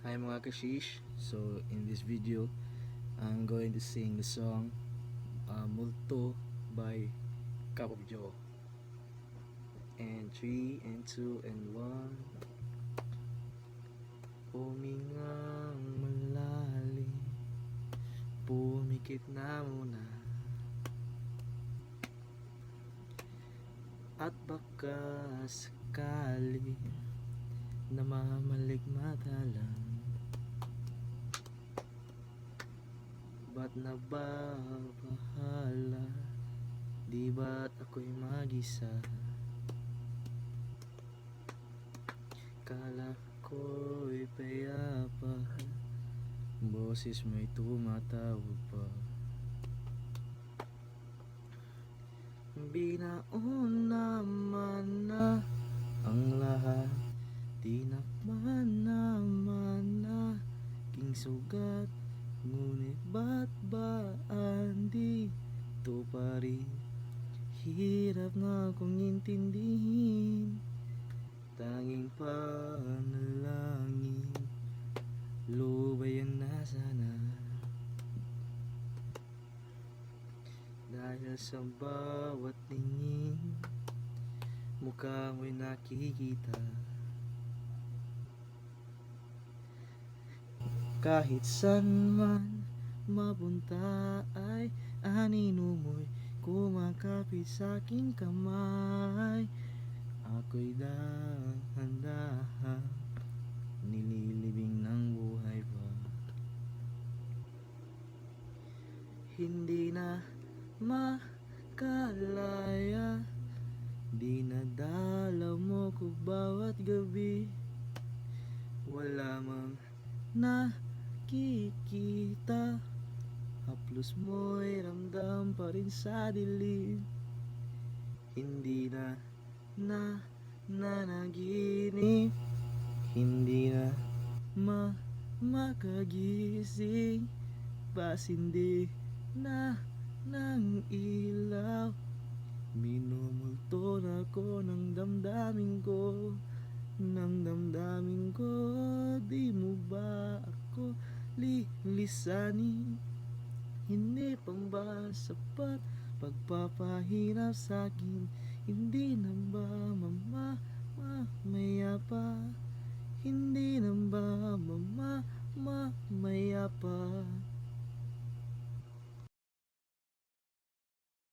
Hi mga kashish. So in this video, I'm going to sing the song Multo by Cup of Joe. And 3 and 2 and 1. Humingang malalim, pumikit na muna, at baka sakali namamaligmata lang. Ba't nababahala? Di ba't ako'y mag-isa? Kala ko'y payapa, boses mo'y tumatawag pa. Binaon naman na ang lahat, tinakman naman na king sugat. Ngunit ba't ba andito pa rin? Hirap na kong intindihin. Tanging panalangin, lubayan na sana. Dahil sa bawat tingin, mukha mo'y nakikita. Kahit saan man mapunta ay anino mo'y kumakapit sa aking kamay. Ako'y dahan-dahan nililibing ng buhay pa. Hindi na makalaya, dinadala mo ko bawat gabi. Wala mang nakikita, haplos mo'y ramdam pa rin sa dilim. Hindi na nanaginip, hindi na makagising, pasindi na ng ilaw. Minumulto na ko ng damdamin ko, ng damdamin ko. Di mo ba ako lilisanin? Hindi pang ba sapat pagpapahirap sa'kin? Hindi na ba mamaya pa? Hindi na ba mamaya pa?